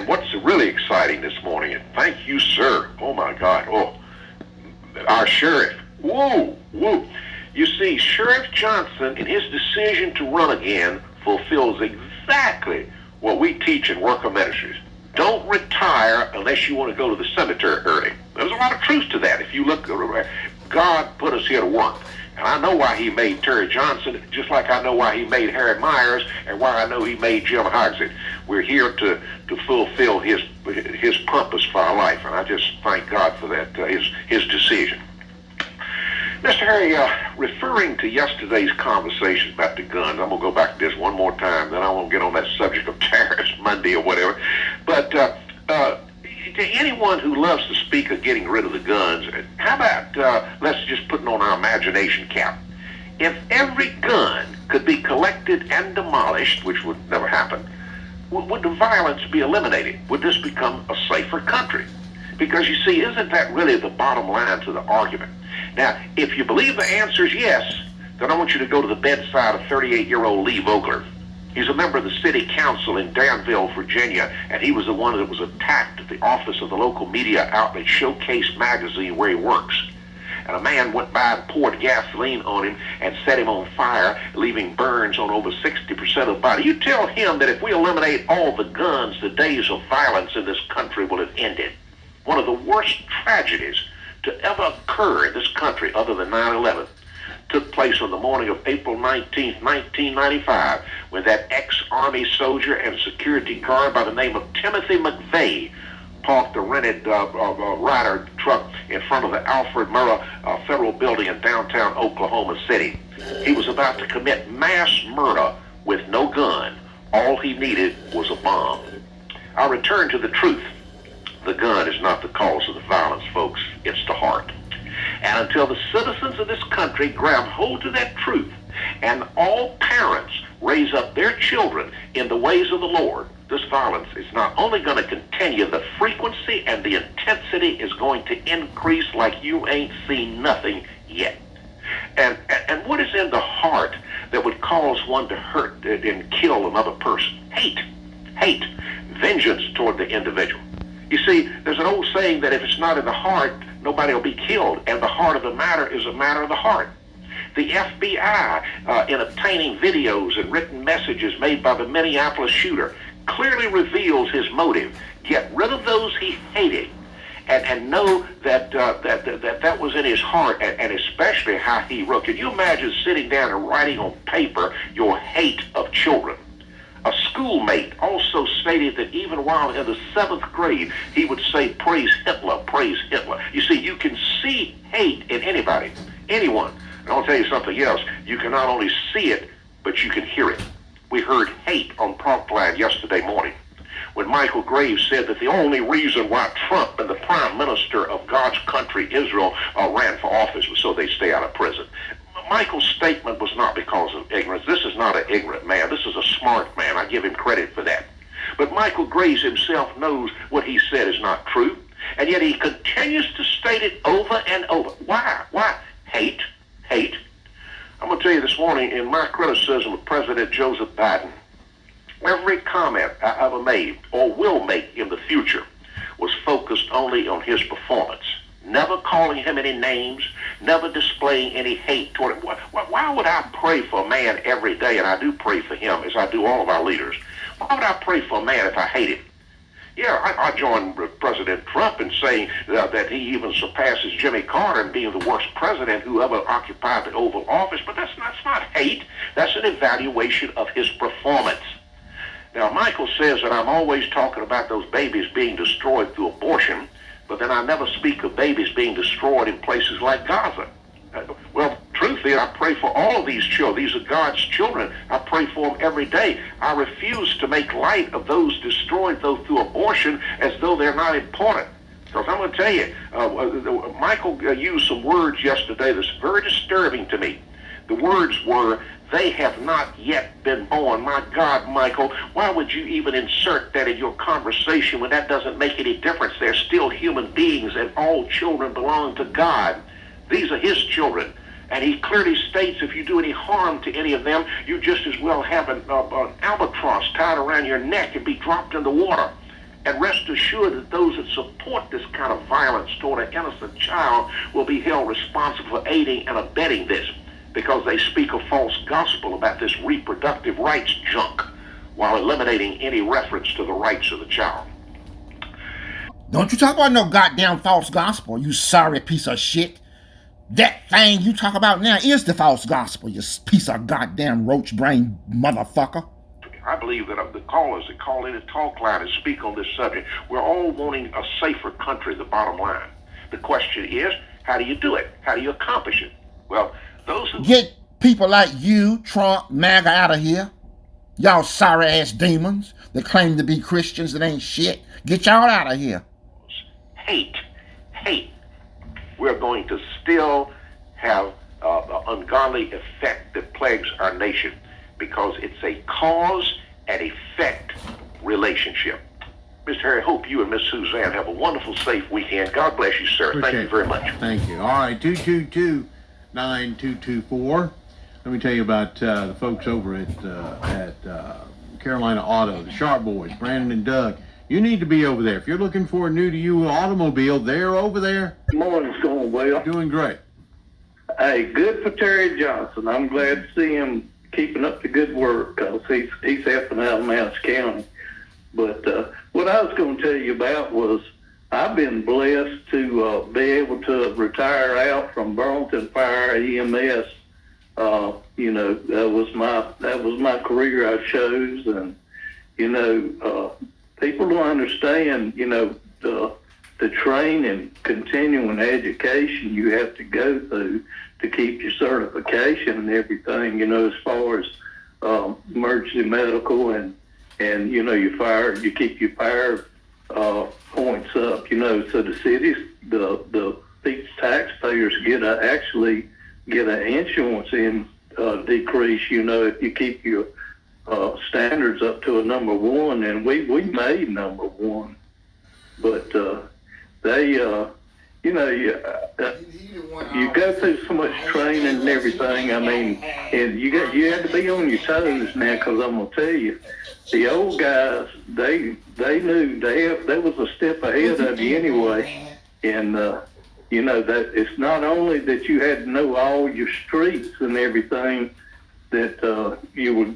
And what's really exciting this morning, and thank you, sir. Oh, my God. Oh, our sheriff. Whoa, whoa. You see, Sheriff Johnson, in his decision to run again, fulfills exactly what we teach in worker ministries. Don't retire unless you want to go to the cemetery early. There's a lot of truth to that. If you look, God put us here to work. And I know why he made Terry Johnson, just like I know why he made Harry Myers, and why I know he made Jim Hogsett. We're here to fulfill his purpose for our life, and I just thank God for that, his decision. Mr. Harry, referring to yesterday's conversation about the guns, I'm going to go back to this one more time, then I won't get on that subject of tariffs Monday or whatever. But to anyone who loves to speak of getting rid of the guns, how about let's just put it on our imagination cap. If every gun could be collected and demolished, which would never happen, would the violence be eliminated? Would this become a safer country? Because you see, isn't that really the bottom line to the argument? Now, if you believe the answer is yes, then I want you to go to the bedside of 38-year-old Lee Vogler. He's a member of the city council in Danville, Virginia, and he was the one that was attacked at the office of the local media outlet Showcase magazine where he works. And a man went by and poured gasoline on him and set him on fire, leaving burns on over 60% of the body. You tell him that if we eliminate all the guns, the days of violence in this country will have ended. One of the worst tragedies to ever occur in this country, other than 9/11, took place on the morning of April 19th, 1995, when that ex-Army soldier and security guard by the name of Timothy McVeigh parked a rented Ryder truck in front of the Alfred Murrah Federal Building in downtown Oklahoma City. He was about to commit mass murder with no gun. All he needed was a bomb. I'll return to the truth. The gun is not the cause of the violence, folks. It's the heart. And until the citizens of this country grab hold to that truth, and all parents raise up their children in the ways of the Lord, this violence is not only going to continue, the frequency and the intensity is going to increase like you ain't seen nothing yet. And what is in the heart that would cause one to hurt and kill another person? Hate, vengeance toward the individual. You see, there's an old saying that if it's not in the heart, nobody will be killed, and the heart of the matter is a matter of the heart. The FBI, in obtaining videos and written messages made by the Minneapolis shooter, clearly reveals his motive. Get rid of those he hated, and know that that was in his heart, and especially how he wrote. Can you imagine sitting down and writing on paper your hate of children? A schoolmate also stated that even while in the 7th grade, he would say, "Praise Hitler, praise Hitler." You see, you can see hate in anybody, anyone. And I'll tell you something else. You can not only see it, but you can hear it. We heard hate on Parkland yesterday morning when Michael Graves said that the only reason why Trump and the prime minister of God's country, Israel, ran for office was so they stay out of prison. Michael's statement was not because of ignorance. This is not an ignorant man. This is a smart man. I give him credit for that. But Michael Graves himself knows what he said is not true, and yet he continues to state it over and over. Why? Why? Hate. I'm going to tell you this morning, in my criticism of President Joseph Biden, every comment I ever made or will make in the future was focused only on his performance. Never calling him any names, never displaying any hate toward him. Why would I pray for a man every day, and I do pray for him as I do all of our leaders? Why would I pray for a man if I hate him? Yeah, I join President Trump in saying that he even surpasses Jimmy Carter in being the worst president who ever occupied the Oval Office, but that's not hate. That's an evaluation of his performance. Now, Michael says that I'm always talking about those babies being destroyed through abortion, but then I never speak of babies being destroyed in places like Gaza. Well, truth is, I pray for all of these children. These are God's children. I pray for them every day. I refuse to make light of those destroyed through abortion as though they're not important. Because I'm going to tell you, Michael used some words yesterday that's very disturbing to me. The words were, "They have not yet been born." My God, Michael, why would you even insert that in your conversation when that doesn't make any difference? They're still human beings, and all children belong to God. These are his children. And he clearly states if you do any harm to any of them, you just as well have an albatross tied around your neck and be dropped in the water. And rest assured that those that support this kind of violence toward an innocent child will be held responsible for aiding and abetting this, because they speak a false gospel about this reproductive rights junk while eliminating any reference to the rights of the child. Don't you talk about no goddamn false gospel, you sorry piece of shit. That thing you talk about now is the false gospel, you piece of goddamn roach brain motherfucker. I believe that of the callers that call in and talk line and speak on this subject, we're all wanting a safer country, the bottom line. The question is, how do you do it? How do you accomplish it? Well, those who... Get people like you, Trump, MAGA out of here. Y'all sorry ass demons that claim to be Christians that ain't shit. Get y'all out of here. Hate. We're going to still have the ungodly effect that plagues our nation, because it's a cause and effect relationship. Mr. Harry, hope you and Miss Suzanne have a wonderful, safe weekend. God bless you, sir. Appreciate Thank you very much. Thank you. All right, 222-9224. Let me tell you about the folks over at Carolina Auto, the Sharp Boys, Brandon and Doug. You need to be over there. If you're looking for a new-to-you automobile, they're over there. Good morning, it's going well. Doing great. Hey, good for Terry Johnson. I'm glad to see him keeping up the good work, because he's helping out in Mounts County. But what I was going to tell you about was I've been blessed to be able to retire out from Burlington Fire EMS. That was my career I chose, and people don't understand, the training, continuing education you have to go through to keep your certification and everything, as far as emergency medical and you keep your fire points up, so the cities, the taxpayers actually get an insurance decrease, if you keep your standards up to a number one, and we made number one, but you go through so much training and everything. I mean, and you had to be on your toes now, because I'm gonna tell you, the old guys they knew they was a step ahead of you anyway, and that it's not only that you had to know all your streets and everything that you were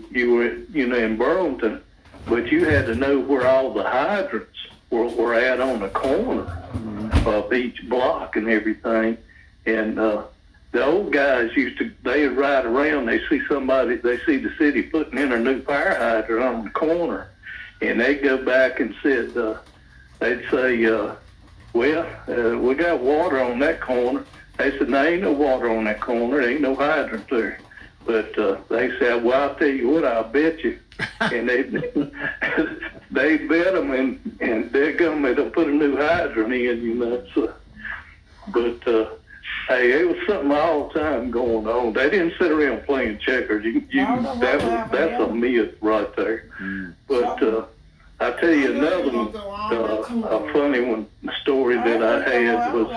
in Burlington, but you had to know where all the hydrants were at on the corner of each block and everything. And the old guys they'd ride around, they see the city putting in a new fire hydrant on the corner, and they'd go back and they'd say, we got water on that corner. They said, no, ain't no water on that corner, there ain't no hydrant there. But they said, well, I'll tell you what, I'll bet you. And they bet them, and they'll put a new hydrant in, So. But hey, it was something all the time going on. They didn't sit around playing checkers. That's a myth right there. But I'll tell you another one, a funny one. Story that I had was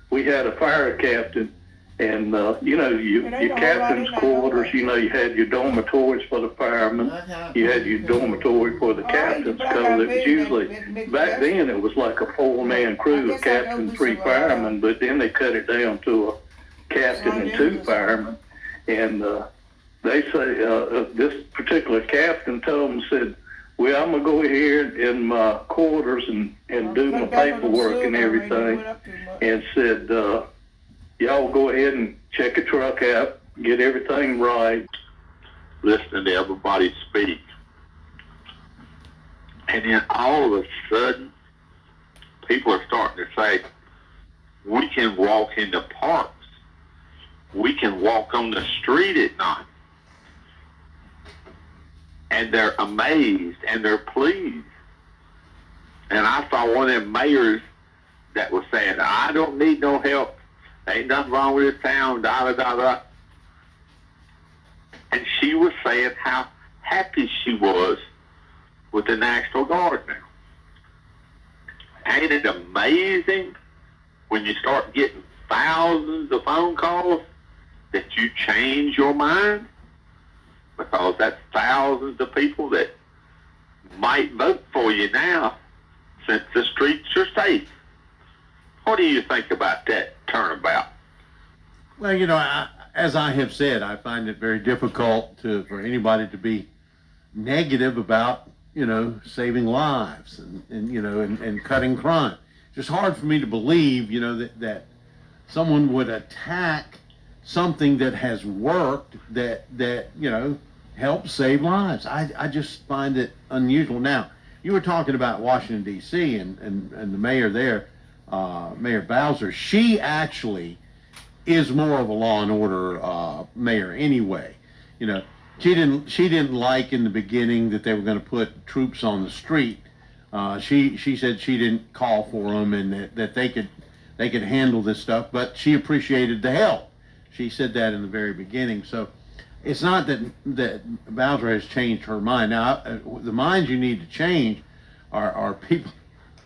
we had a fire captain. And, your captain's quarters, you had your dormitories for the firemen. You had your dormitory for the captains, because it was usually, back then it was like a 4-man crew, a captain, 3 firemen, but then they cut it down to a captain and 2 firemen. And they say, this particular captain told them, said, well, I'm going to go here in my quarters and do my paperwork and everything. And said, y'all go ahead and check a truck out, get everything right. Listening to everybody speak. And then all of a sudden, people are starting to say, we can walk in the parks. We can walk on the street at night. And they're amazed and they're pleased. And I saw one of them mayors that was saying, I don't need no help. Ain't nothing wrong with this town, da-da-da-da. And she was saying how happy she was with the National Guard now. Ain't it amazing when you start getting thousands of phone calls that you change your mind? Because that's thousands of people that might vote for you now since the streets are safe. What do you think about that turnabout? Well, you know, as I have said, I find it very difficult for anybody to be negative about, you know, saving lives and you know, and cutting crime. It's just hard for me to believe, you know, that someone would attack something that has worked, that you know, helps save lives. I just find it unusual. Now, you were talking about Washington, D.C. and the mayor there, Mayor Bowser. She actually is more of a law and order mayor anyway. You know, she didn't like in the beginning that they were going to put troops on the street. She said she didn't call for them and that they could handle this stuff, but she appreciated the help. She said that in the very beginning. So it's not that Bowser has changed her mind. Now, the minds you need to change are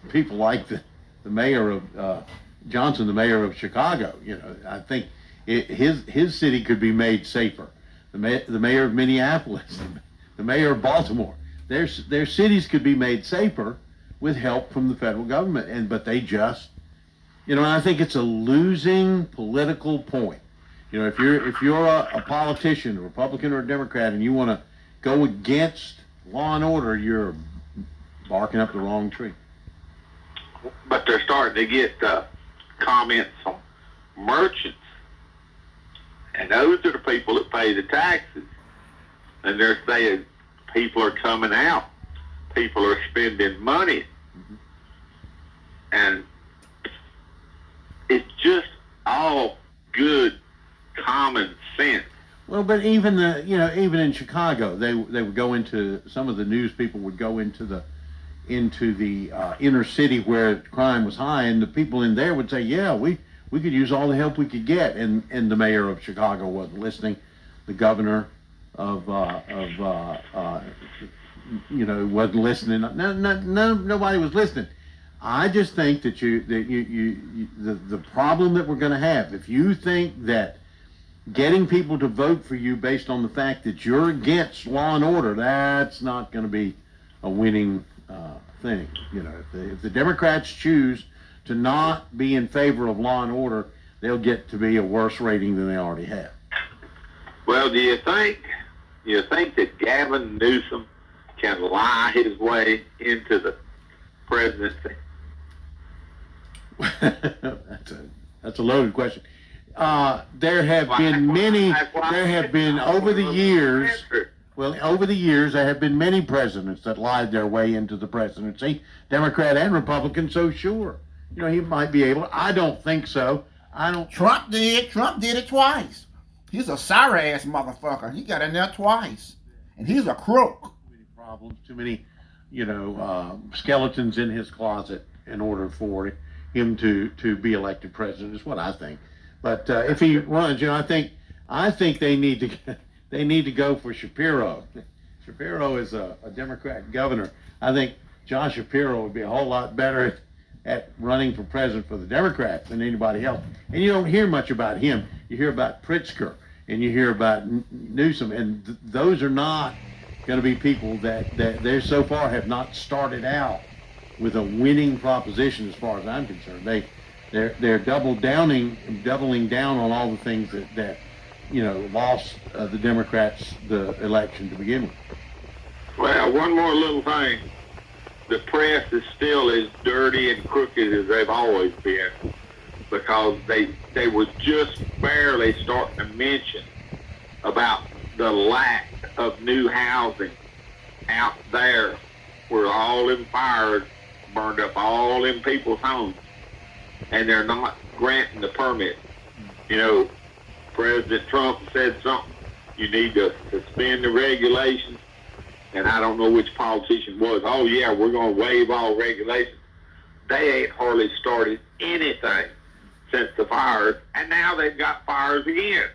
people like the mayor of Johnson, the mayor of Chicago. You know, I think his city could be made safer. The mayor of Minneapolis, the mayor of Baltimore, their cities could be made safer with help from the federal government. But they just, you know, I think it's a losing political point. You know, if you're a politician, a Republican or a Democrat, and you want to go against law and order, you're barking up the wrong tree. But they're starting to get comments from merchants, and those are the people that pay the taxes, and they're saying people are coming out, people are spending money, and it's just all good common sense. Well, but even even in Chicago, they would go into, some of the news people would go into the inner city where crime was high, and the people in there would say, yeah, we could use all the help we could get, and the mayor of Chicago wasn't listening, the governor of you know, wasn't listening. Nobody was listening. I just think that the problem that we're going to have, if you think that getting people to vote for you based on the fact that you're against law and order, that's not going to be a winning thing. You know, if the Democrats choose to not be in favor of law and order, they'll get to be a worse rating than they already have. Well, do you think that Gavin Newsom can lie his way into the presidency? That's a loaded question. There have been over the years. Well, over the years, there have been many presidents that lied their way into the presidency, Democrat and Republican. So sure, you know, he might be able. I don't think so. Trump did it twice. He's a sorry ass motherfucker. He got in there twice, and he's a crook. Too many problems, too many, you know, skeletons in his closet in order for him to be elected president, is what I think. But if he runs, you know, I think they need to go for Shapiro. Shapiro is a Democrat governor. I think John Shapiro would be a whole lot better at running for president for the Democrats than anybody else. And you don't hear much about him. You hear about Pritzker and you hear about Newsom, and those are not going to be people that they so far have not started out with a winning proposition as far as I'm concerned. They're doubling down on all the things that you know, lost the Democrats the election to begin with. Well, one more little thing. The press is still as dirty and crooked as they've always been, because they were just barely starting to mention about the lack of new housing out there where all them fires burned up all them people's homes, and they're not granting the permit. You know, President Trump said something, you need to suspend the regulations, and I don't know which politician was, oh yeah, we're going to waive all regulations. They ain't hardly started anything since the fires, and now they've got fires again.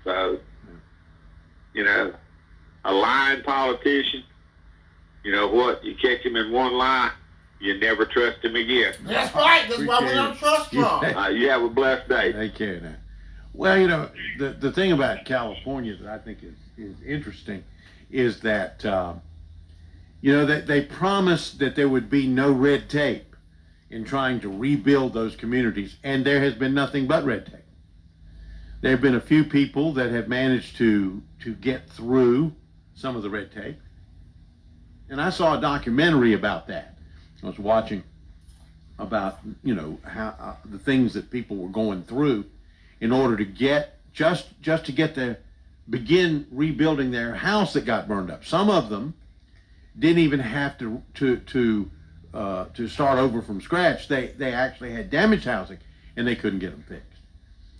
So, you know, a lying politician, you know what, you catch him in one lie, you never trust him again. That's right, that's why we don't trust Trump. You have a blessed day. Take care now. Well, you know, the thing about California that I think is interesting is that, You know, they promised that there would be no red tape in trying to rebuild those communities, and there has been nothing but red tape. There have been a few people that have managed to get through some of the red tape. And I saw a documentary about that. I was watching about, you know, how the things that people were going through in order to get, just to get to begin rebuilding their house that got burned up. Some of them didn't even have to start over from scratch. They actually had damaged housing and they couldn't get them fixed.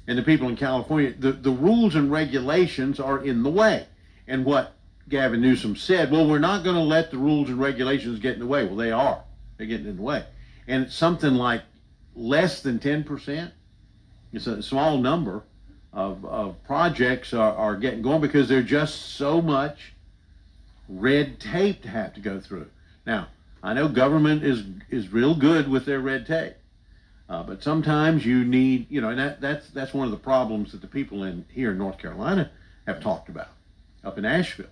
And the people in California, the rules and regulations are in the way. And what Gavin Newsom said, well, we're not going to let the rules and regulations get in the way. Well, they are. They're getting in the way. And it's something like less than 10%. It's a small number of projects are getting going because there's just so much red tape to have to go through. Now, I know government is real good with their red tape, but sometimes you need, you know, and that's one of the problems that the people here in North Carolina have talked about, up in Asheville,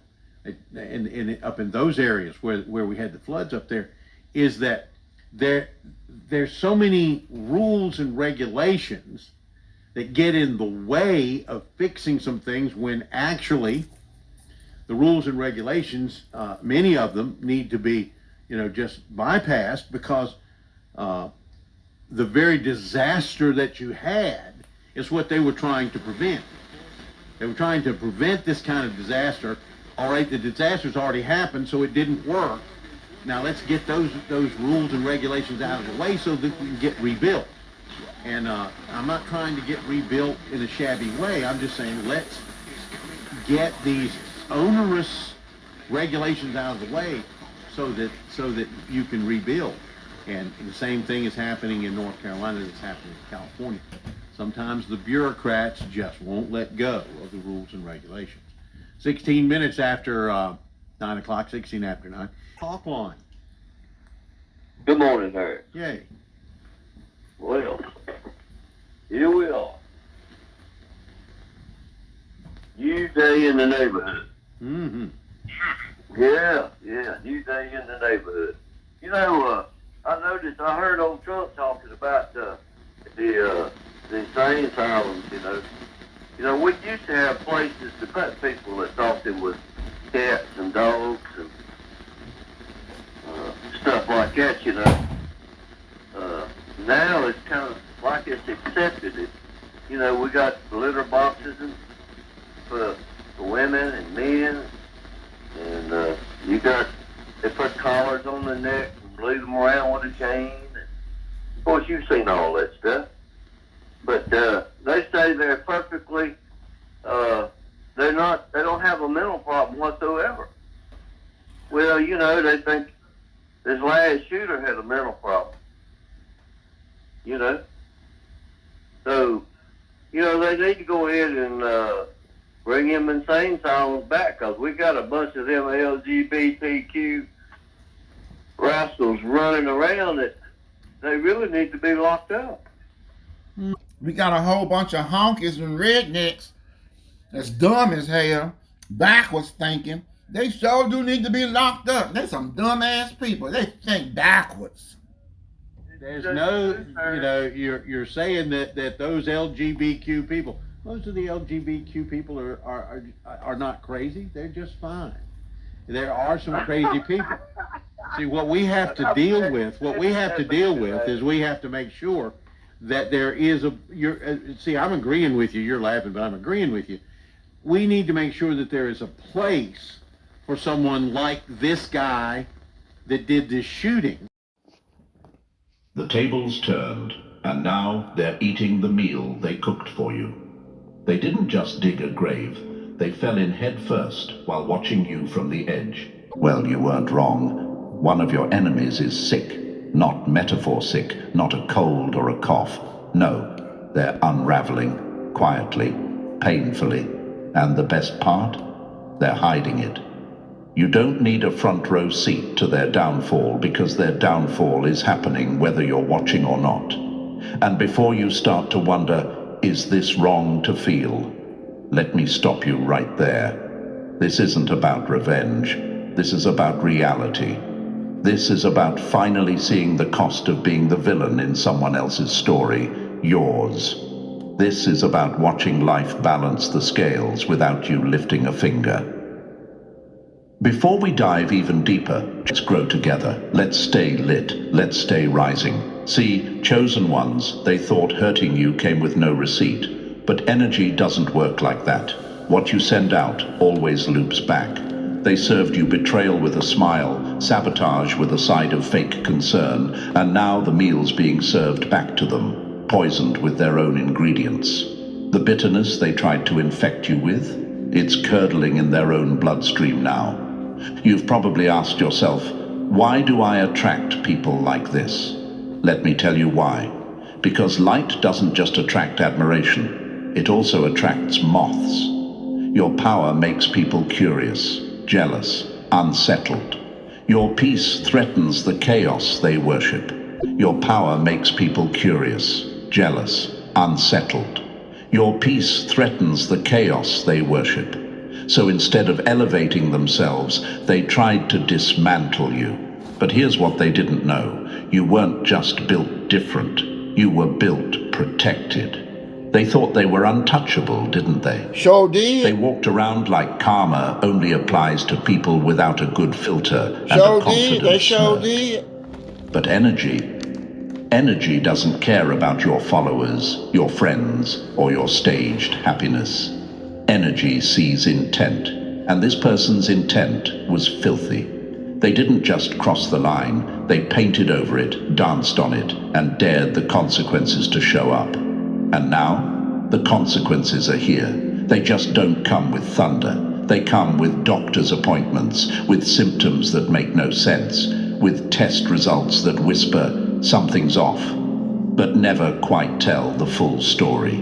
and up in those areas where we had the floods up there, is that there's so many rules and regulations that get in the way of fixing some things when actually the rules and regulations, many of them need to be, you know, just bypassed because the very disaster that you had is what they were trying to prevent. They were trying to prevent this kind of disaster. All right, the disaster's already happened, so it didn't work. Now let's get those rules and regulations out of the way so that we can get rebuilt. And I'm not trying to get rebuilt in a shabby way. I'm just saying let's get these onerous regulations out of the way so that you can rebuild. And the same thing is happening in North Carolina that's happening in California. Sometimes the bureaucrats just won't let go of the rules and regulations. 16 minutes after 9 o'clock, 16 after 9. Talk line. Good morning, Harry. Yay. Well, here we are. New day in the neighborhood. Mm-hmm. Yeah, new day in the neighborhood. You know, I noticed, I heard old Trump talking about the insane asylums, you know. You know, we used to have places to put people that thought there was cats and dogs and stuff like that, you know. Now it's kind of like it's accepted. You know, we got litter boxes for women and men, and they put collars on their neck and lead them around with a chain. And of course, you've seen all that stuff. But they say they're perfectly, they don't have a mental problem whatsoever. Well, you know, they think this last shooter had a mental problem. You know? So, you know, they need to go ahead and bring them insane asylums back, because we got a bunch of them LGBTQ rascals running around that they really need to be locked up. We got a whole bunch of honkies and rednecks that's dumb as hell, backwards thinking. They sure do need to be locked up. They're some dumb-ass people. They think backwards. There's no, you know, you're saying that those LGBTQ people, most of the LGBTQ people are not crazy. They're just fine. There are some crazy people. See, what we have to deal with is we have to make sure that there is see, I'm agreeing with you. You're laughing, but I'm agreeing with you. We need to make sure that there is a place for someone like this guy that did this shooting. The tables turned, and now they're eating the meal they cooked for you. They didn't just dig a grave, they fell in head first while watching you from the edge. Well, you weren't wrong. One of your enemies is sick. Not metaphor sick, not a cold or a cough. No, they're unraveling, quietly, painfully. And the best part? They're hiding it. You don't need a front row seat to their downfall, because their downfall is happening whether you're watching or not. And before you start to wonder, is this wrong to feel? Let me stop you right there. This isn't about revenge. This is about reality. This is about finally seeing the cost of being the villain in someone else's story, yours. This is about watching life balance the scales without you lifting a finger. Before we dive even deeper, let's grow together. Let's stay lit. Let's stay rising. See, chosen ones, they thought hurting you came with no receipt. But energy doesn't work like that. What you send out always loops back. They served you betrayal with a smile, sabotage with a side of fake concern, and now the meal's being served back to them, poisoned with their own ingredients. The bitterness they tried to infect you with, it's curdling in their own bloodstream now. You've probably asked yourself, why do I attract people like this? Let me tell you why. Because light doesn't just attract admiration, it also attracts moths. Your power makes people curious, jealous, unsettled. Your peace threatens the chaos they worship. Your power makes people curious, jealous, unsettled. Your peace threatens the chaos they worship. So instead of elevating themselves, they tried to dismantle you. But here's what they didn't know. You weren't just built different. You were built protected. They thought they were untouchable, didn't they? Sure did. They walked around like karma only applies to people without a good filter and Sure a confident did. They sure smirk. did. But energy doesn't care about your followers, your friends, or your staged happiness. Energy sees intent, and this person's intent was filthy. They didn't just cross the line, they painted over it, danced on it, and dared the consequences to show up. And now, the consequences are here. They just don't come with thunder. They come with doctor's appointments, with symptoms that make no sense, with test results that whisper something's off, but never quite tell the full story.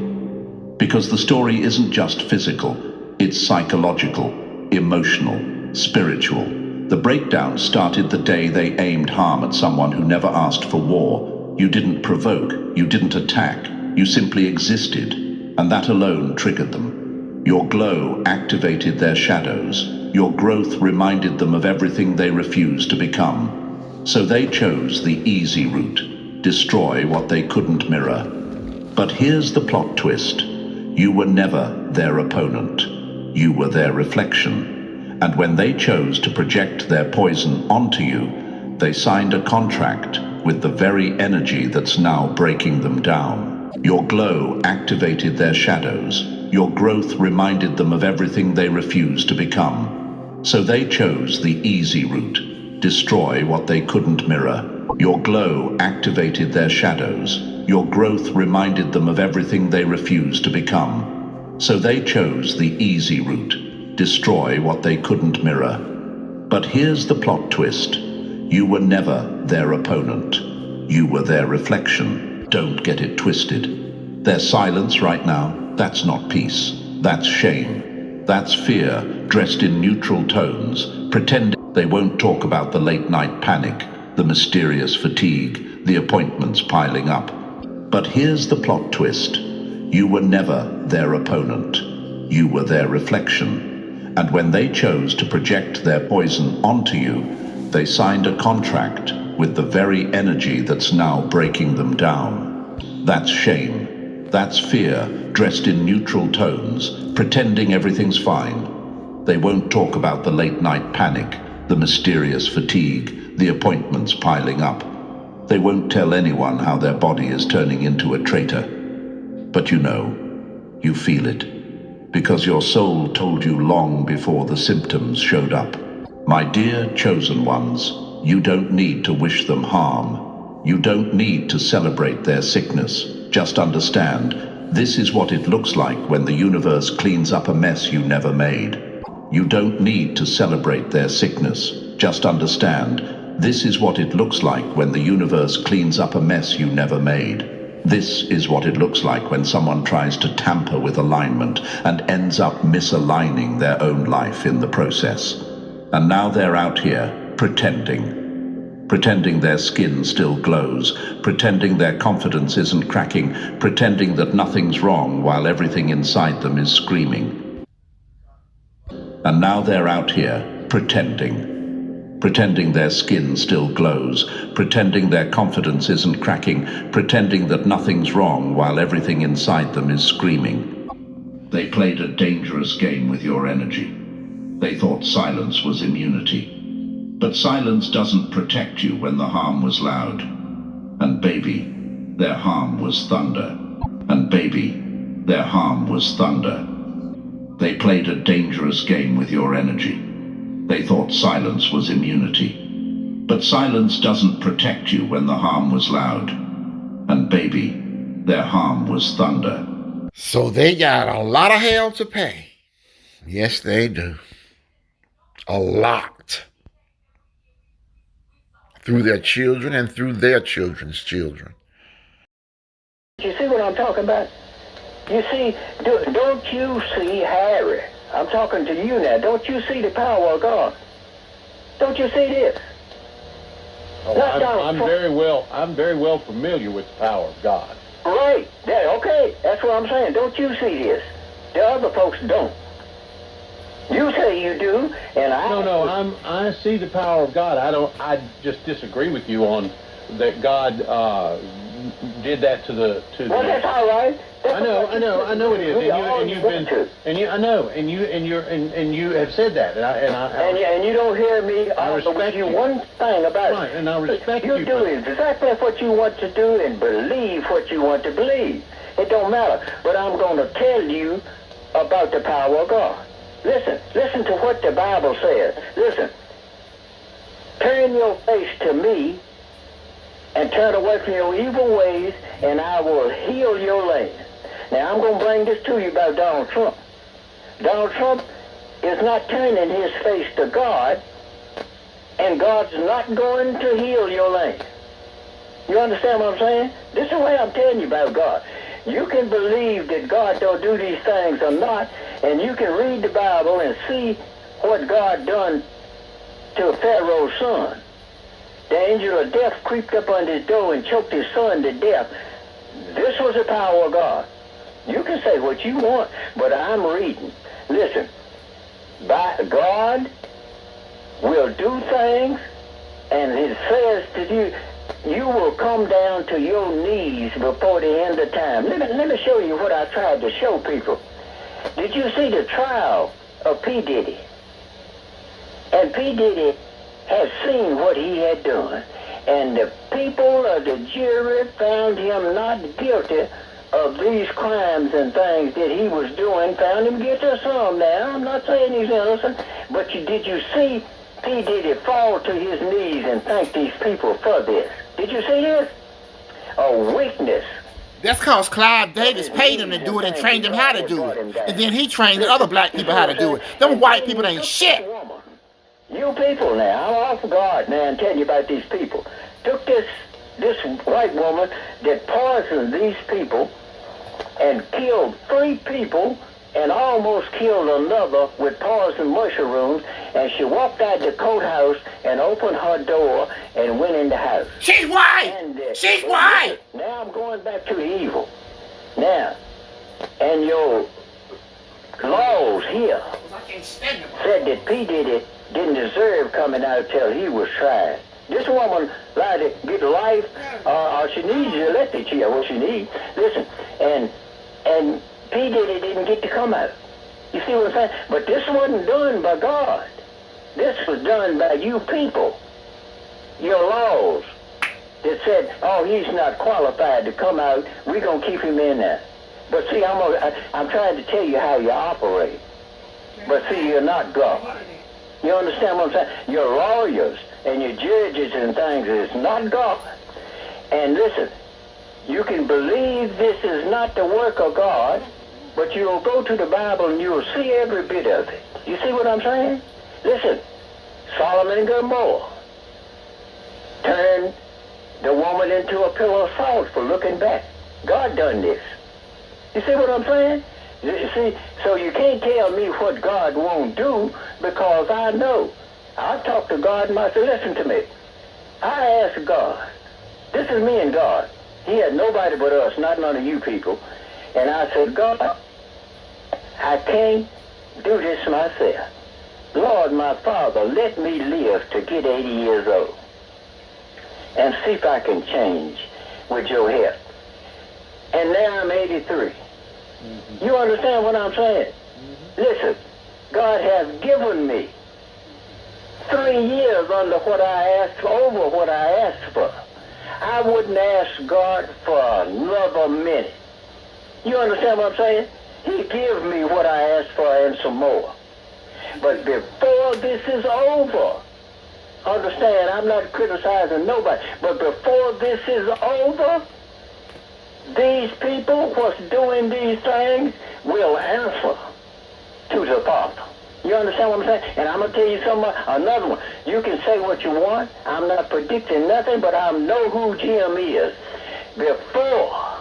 Because the story isn't just physical, it's psychological, emotional, spiritual. The breakdown started the day they aimed harm at someone who never asked for war. You didn't provoke, you didn't attack, you simply existed, and that alone triggered them. Your glow activated their shadows. Your growth reminded them of everything they refused to become. So they chose the easy route, destroy what they couldn't mirror. But here's the plot twist. You were never their opponent. You were their reflection. And when they chose to project their poison onto you, they signed a contract with the very energy that's now breaking them down. Your glow activated their shadows. Your growth reminded them of everything they refused to become. So they chose the easy route, destroy what they couldn't mirror. Your glow activated their shadows. Your growth reminded them of everything they refused to become. So they chose the easy route, destroy what they couldn't mirror. But here's the plot twist. You were never their opponent. You were their reflection. Don't get it twisted. Their silence right now, that's not peace. That's shame. That's fear, dressed in neutral tones, pretending they won't talk about the late-night panic, the mysterious fatigue, the appointments piling up. But here's the plot twist. You were never their opponent. You were their reflection. And when they chose to project their poison onto you, they signed a contract with the very energy that's now breaking them down. That's shame. That's fear, dressed in neutral tones, pretending everything's fine. They won't talk about the late-night panic, the mysterious fatigue, the appointments piling up. They won't tell anyone how their body is turning into a traitor. But you know, you feel it, because your soul told you long before the symptoms showed up. My dear chosen ones, you don't need to wish them harm. You don't need to celebrate their sickness. Just understand, this is what it looks like when the universe cleans up a mess you never made. You don't need to celebrate their sickness. Just understand, this is what it looks like when the universe cleans up a mess you never made. This is what it looks like when someone tries to tamper with alignment and ends up misaligning their own life in the process. And now they're out here pretending their skin still glows, pretending their confidence isn't cracking, pretending that nothing's wrong while everything inside them is screaming. And now they're out here pretending pretending their skin still glows, pretending their confidence isn't cracking, pretending that nothing's wrong while everything inside them is screaming. They played a dangerous game with your energy. They thought silence was immunity. But silence doesn't protect you when the harm was loud. And baby, their harm was thunder. And baby, their harm was thunder. They played a dangerous game with your energy. They thought silence was immunity. But silence doesn't protect you when the harm was loud. And baby, their harm was thunder. So they got a lot of hell to pay. Yes, they do. A lot. Through their children and through their children's children. You see what I'm talking about? You see, don't you see Harry? I'm talking to you now. Don't you see the power of God? Don't you see this? Oh, I'm very well familiar with the power of God. Right. Okay. That's what I'm saying. Don't you see this? The other folks don't. You say you do, and I see the power of God. I just disagree with you on that God did that to the. Well, that's all right. I know it is, and you have said that, and you don't hear me argue with you one thing about it. Right, and I respect you. You do exactly what you want to do and believe what you want to believe. It don't matter. But I'm going to tell you about the power of God. Listen to what the Bible says. Listen. Turn your face to me and turn away from your evil ways, and I will heal your land. Now, I'm going to bring this to you about Donald Trump. Donald Trump is not turning his face to God, and God's not going to heal your land. You understand what I'm saying? This is the way I'm telling you about God. You can believe that God don't do these things or not, and you can read the Bible and see what God done to Pharaoh's son. The angel of death creeped up on his door and choked his son to death. This was the power of God. You can say what you want, but I'm reading. Listen, God will do things, and it says to you, you will come down to your knees before the end of time. Let me show you what I tried to show people. Did you see the trial of P. Diddy? And P. Diddy has seen what he had done. And the people of the jury found him not guilty of these crimes and things that he was doing. Found him guilty of some now. I'm not saying he's innocent. But did you see P. Diddy fall to his knees and thank these people for this? Did you see this? A weakness. That's because Clive Davis paid him to do it and trained him how to do it. And then he trained the other black people how to do it. Them white people ain't shit. You people now, I'm off guard now and tell you about these people. Took this white woman that poisoned these people and killed 3 people and almost killed another with poison mushrooms, and she walked out the courthouse and opened her door and went in the house. She's white! She's white! Now I'm going back to the evil. Now, and your laws here said that P. Diddy didn't deserve coming out till he was tried. This woman lied to get life, or she needs electric chair, what she needs. Listen, and P. Diddy didn't get to come out. You see what I'm saying? But this wasn't done by God. This was done by you people. Your laws that said, oh, he's not qualified to come out, we're going to keep him in there. But see, I'm trying to tell you how you operate. But see, you're not God. You understand what I'm saying? Your lawyers and your judges and things is not God. And listen, you can believe this is not the work of God, but you'll go to the Bible and you'll see every bit of it. You see what I'm saying? Listen, Solomon and Gomorrah turned the woman into a pillar of salt for looking back. God done this. You see what I'm saying? You see, so you can't tell me what God won't do, because I know. I talk to God myself. Listen to me. I asked God. This is me and God. He had nobody but us, not none of you people. And I said, God, I can't do this myself. Lord, my Father, let me live to get 80 years old and see if I can change with your help. And now I'm 83. You understand what I'm saying? Listen, God has given me 3 years under what I asked for, over what I asked for. I wouldn't ask God for another minute. You understand what I'm saying? He gives me what I asked for and some more. But before this is over, understand, I'm not criticizing nobody, but before this is over, these people what's doing these things will answer to the Father. You understand what I'm saying? And I'm going to tell you something, another one. You can say what you want. I'm not predicting nothing, but I know who Jim is. Before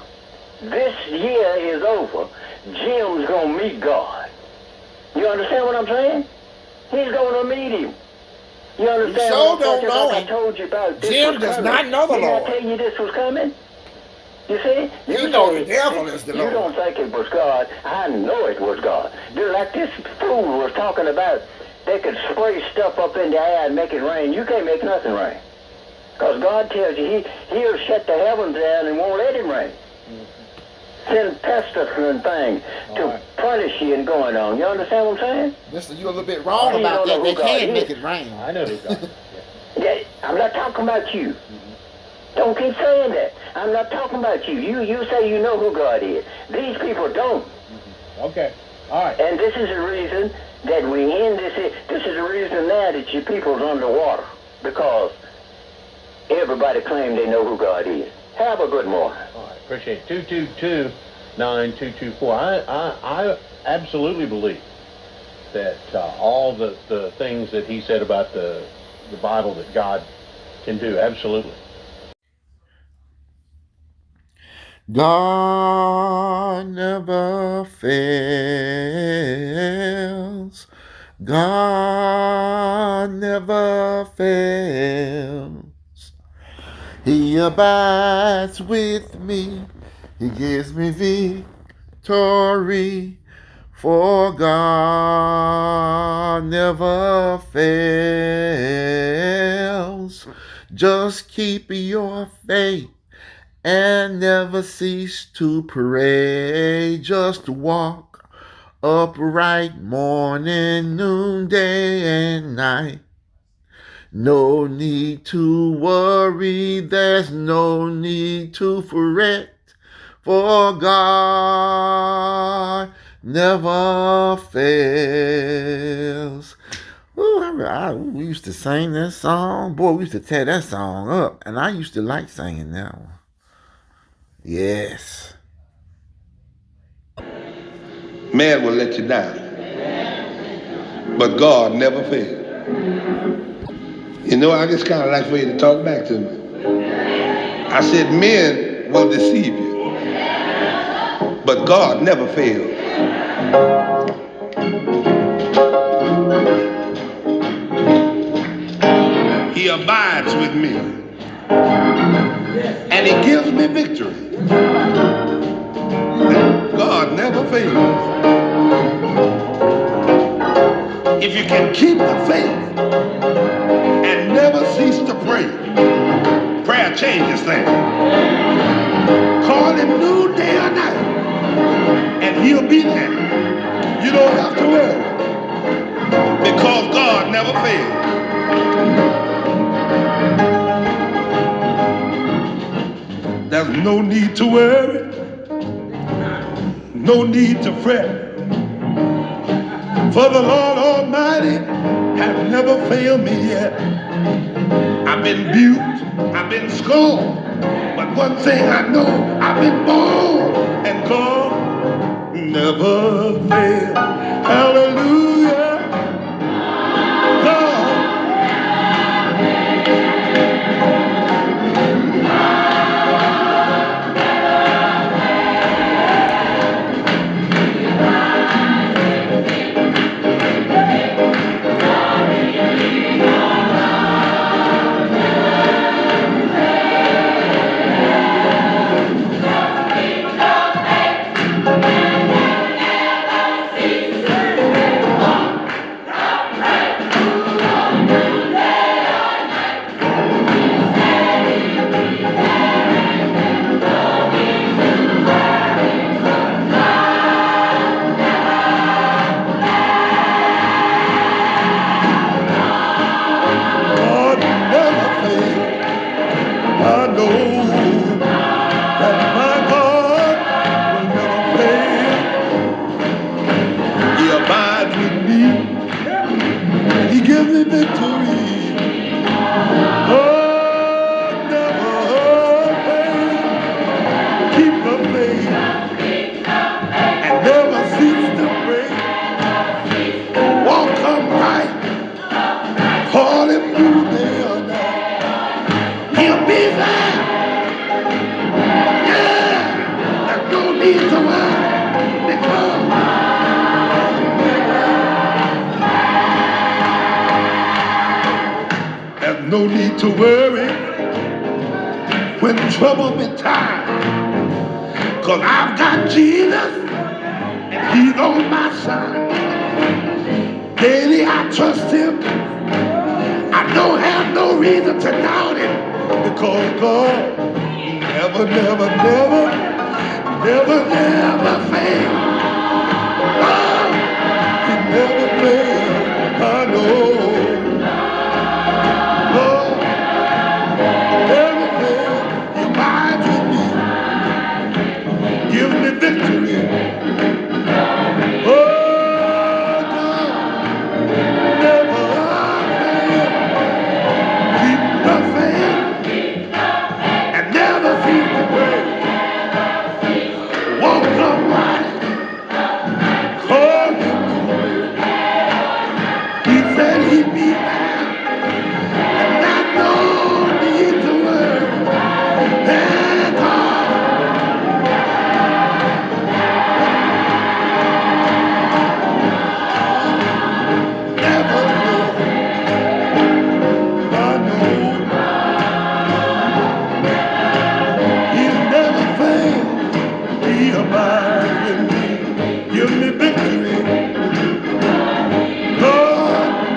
this year is over, Jim's going to meet God. You understand what I'm saying? He's going to meet him. You understand sure what I'm don't know like him. I told you about this Jim was does coming. not know the Didn't Lord. I tell you this was coming? You see? He You know say, the devil is the you Lord. don't think it was God. I know it was God. Just like this fool was talking about, they could spray stuff up in the air and make it rain. You can't make nothing rain. Because God tells you he'll shut the heavens down and won't let it rain. Send pestilence and things to punish you and going on. You understand what I'm saying? Listen, you're a little bit wrong about that. They can make it rain. I know who God is. Yeah, I'm not talking about you. Don't keep saying that. I'm not talking about you. You say you know who God is. These people don't. Okay. All right. And this is the reason that we end this. This is the reason now that your people's underwater. Because everybody claims they know who God is. Have a good morning. All right. Appreciate it. 222-9224. I absolutely believe that all the things that he said about the Bible that God can do. Absolutely. God never fails. God never fails. He abides with me. He gives me victory. For God never fails. Just keep your faith and never cease to pray. Just walk upright morning, noonday, and night. No need to worry, there's no need to fret, for God never fails. We used to sing that song. Boy, we used to tear that song up, and I used to like singing that one. Yes. Man will let you down, but God never fails. You know, I just kind of like for you to talk back to me. I said, men will deceive you, but God never fails. He abides with me, and he gives me victory. God never fails. If you can keep the faith and never cease to pray, prayer changes things. Call him noon, day or night, and he'll be there. You don't have to worry, because God never fails. There's no need to worry, no need to fret, for the Lord Almighty has never failed me yet. I've been abused, I've been scorned, but one thing I know, I've been born, and God never fails. Hallelujah. God. know that my God will never fail. He abides with me. He gives me victory. Oh, never fail. Keep the faith and never cease to pray. Walk upright, call him through day or night. He'll be there. Yeah, there's no need to worry. Because there's no need to worry when trouble be time. Cause I've got Jesus and he's on my side. Daily I trust him. I don't have no reason to doubt him. Because God never, never, never, never, never fail. Oh, he never fails. I know. Lord, never fails. He abides with me. Give me victory. Oh, God, never fail. Keep the faith and never cease to pray. Walk upright, call him away. He said he'd be there, and I no need to worry. That God never fails. I know he'll never fail. He abides in me. Give me victory. Lord,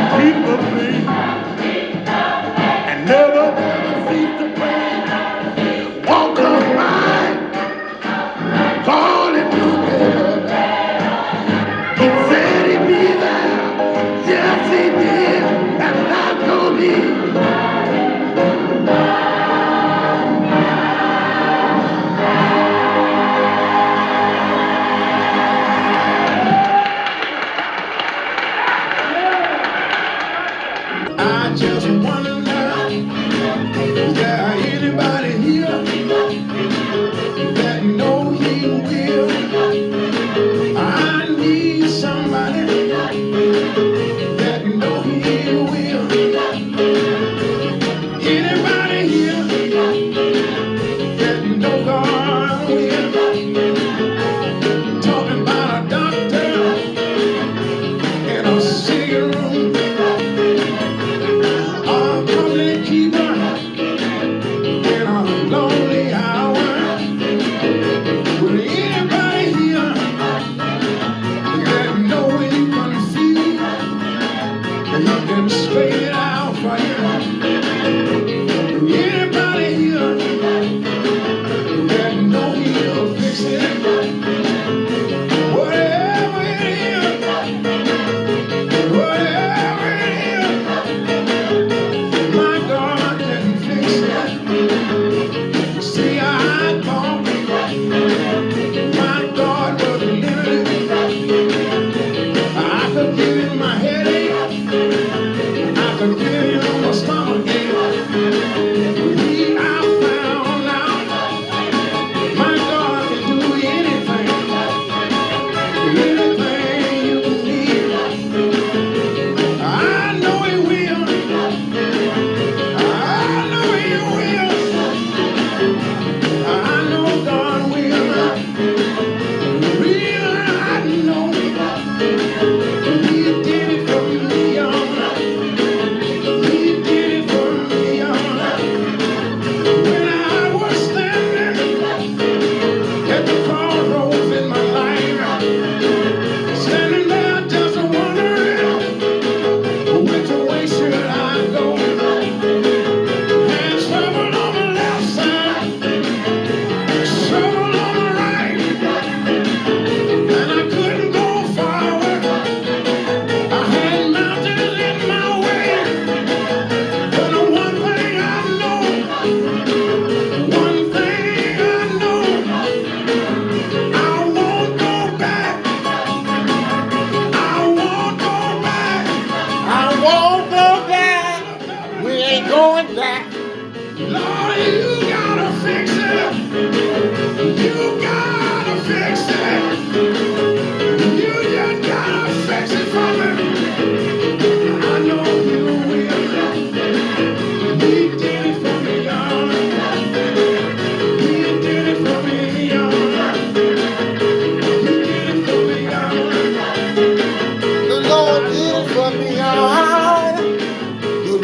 keep the faith and never, never cease to pray. Walk upright, call it through there. He said he'd be there. Yes, he did. And I know me. I just wonder, is there anybody here that know he will? I need somebody that know he will. Anybody here that know God will? Talking about a doctor in a sick room. Company keeper in a lonely hour. Will anybody here that know when you confused and you can straighten it out for you? Anybody here that know he'll fix it? Whatever it is, whatever it is. My God can fix it. See, I thought my God was limited. I could give him my headache. I could give him my stomach ache. I found out my God can do anything. Anything you need. I know he will. I know he will. I know God will. Real, I know he did it for me. He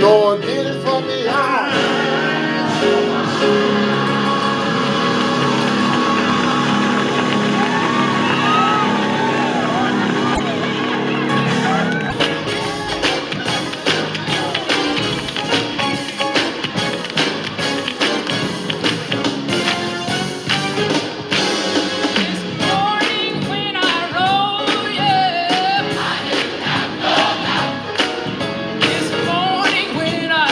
Lord did it for me. This morning when I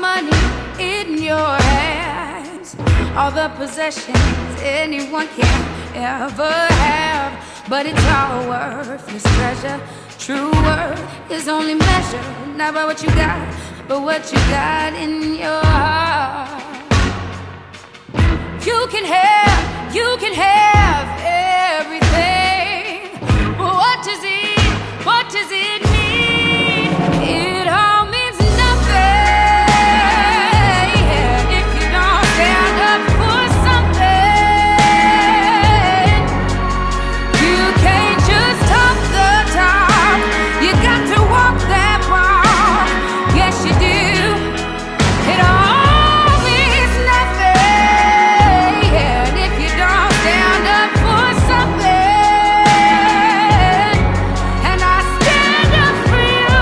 money in your hands, all the possessions anyone can ever have, but it's all worthless treasure. True worth is only measured not by what you got, but what you got in your heart. You can have everything, but what does it mean? It all means nothing if you don't stand up for something. You can't just talk the talk, you got to walk that walk. Yes, you do. It all means nothing if you don't stand up for something. And I stand up for you.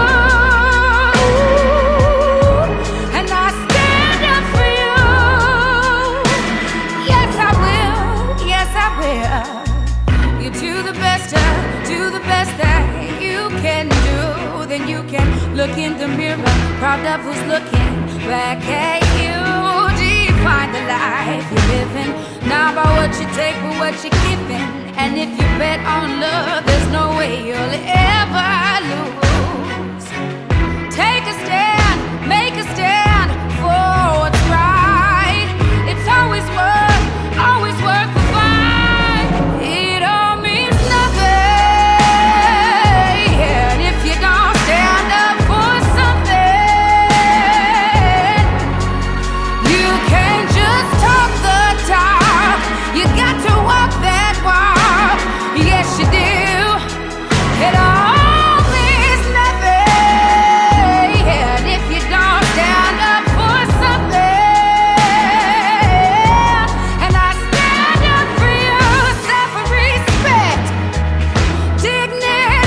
And I stand up for you. Yes, I will. Yes, I will. You do the best that you can do. Then you can look in the mirror, proud of who's looking back at you. Define the life you're living, not by what you take, but what you're giving. And if you bet on love, there's no way you'll ever lose. Take a stand, make a stand for what's right. It's always worth the fight. It all means nothing if you don't stand up for something. You can't just talk the talk, you got to walk that walk. Yes, you do. It all means nothing if you don't stand up for something. And I stand up for you, self-respect, dignity.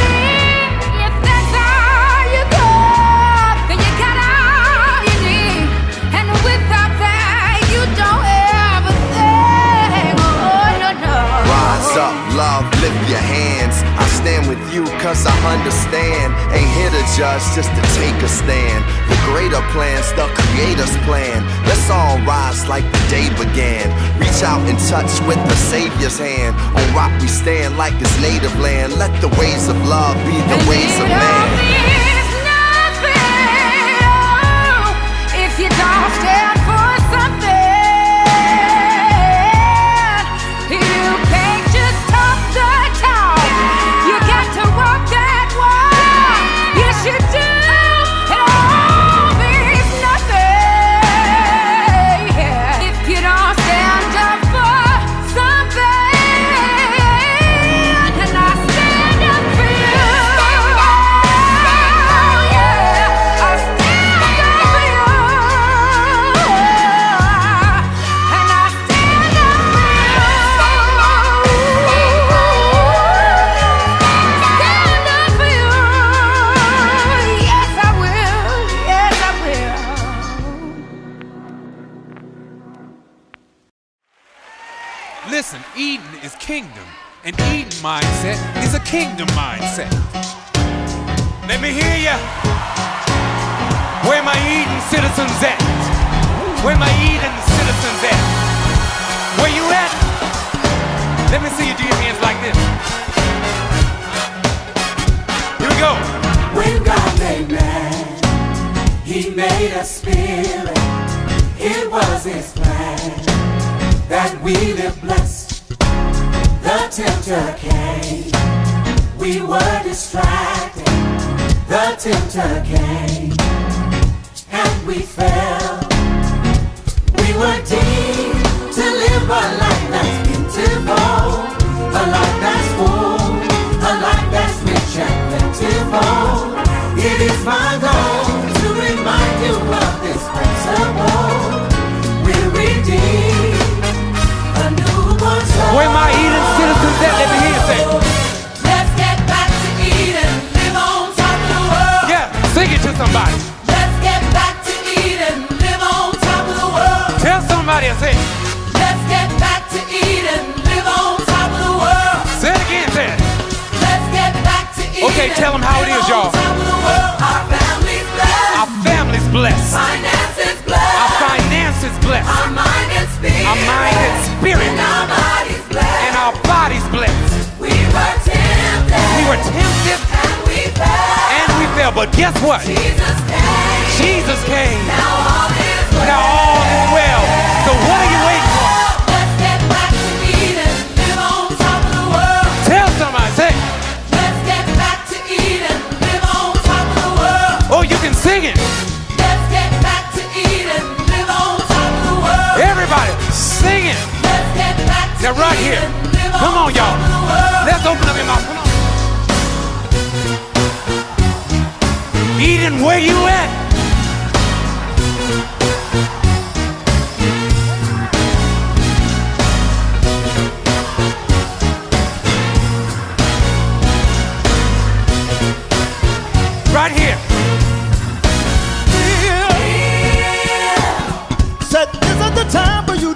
If that's all you got, then you got all you need. And without that, you don't have a thing. Oh, no. Rise up, love, lift your hands. I stand with you cause I understand. Ain't here to judge, just to take a stand. The greater plans, the creator's plan. Let's all rise like the day began. Reach out and touch with the Savior's hand. On rock we stand like his native land. Let the ways of love be the ways of man. If you don't stand for something, you can't just talk the talk, you got to walk that walk. Yes, you do. It all means nothing if you don't stand up for something. And I stand up for you. Yeah, I stand up for you. And I stand up for you. Stand up for you. Yes, I will. Yes, I will. Listen, Eden is kingdom, and Eden mindset is a kingdom mindset. Let me hear ya. Where my Eden citizens at? Where my Eden citizens at? Where you at? Let me see you do your hands like this. Here we go. When God made man, he made a spirit. It was his plan that we live blessed. The tempter came, we were distracted. The tempter came, and we fell. We were deemed to live a life that's beautiful, a life that's full, a life that's rich and plentiful. It is my goal to remind you of this principle. We're redeemed, a newborn soul. Where my Eden citizens at? Let me hear you say. Let's get back to Eden, live on top of the world. Yeah, sing it to somebody. Let's get back to Eden, live on top of the world. Tell somebody I say. Let's get back to Eden, live on top of the world. Say it again, say it. Let's get back to Eden. Okay, tell them how it is, y'all. Live on top of the world. Our family's blessed. Our family's blessed. Finances blessed. but guess what? Jesus came. Now all is well. So what are you waiting for? Let's get back to Eden, live on top of the world. Tell somebody, say. Let's get back to Eden, live on top of the world. Oh, you can sing it. Let's get back to Eden, live on top of the world. Everybody, sing it. Let's get back to Now right here. Eden, Come on, y'all. Let's open up your mouth. Come on. Eden, where you at? Right here. Said this is the time for you.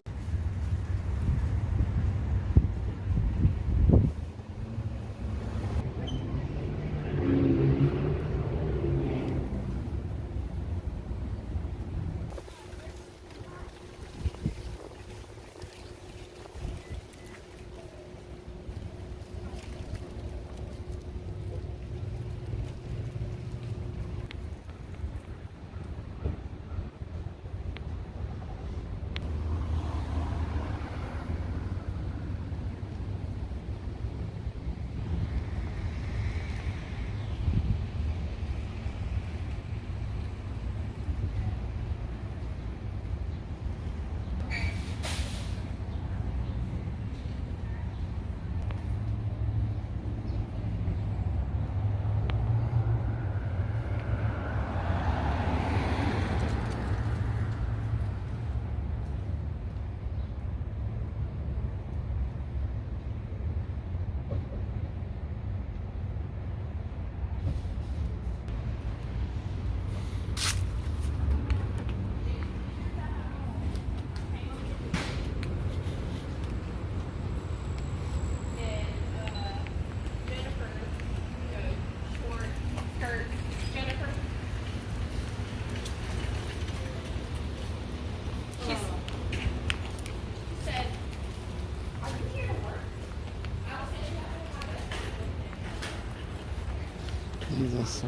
Jesus.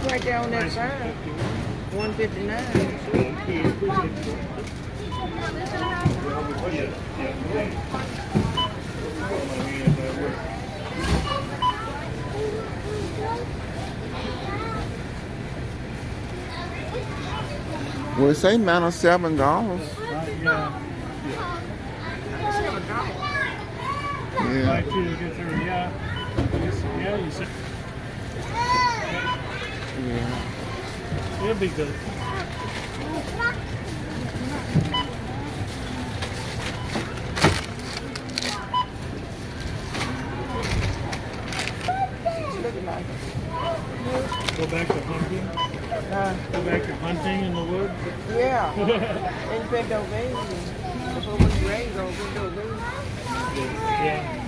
Right there on that side. Well, it say $97. Yeah. Right to get through, yeah. Yeah, you said. Yeah. It'll be good. Go back to hunting? Go back to hunting in the woods? Yeah. In Pennsylvania. Before we raised on Pennsylvania. Yeah.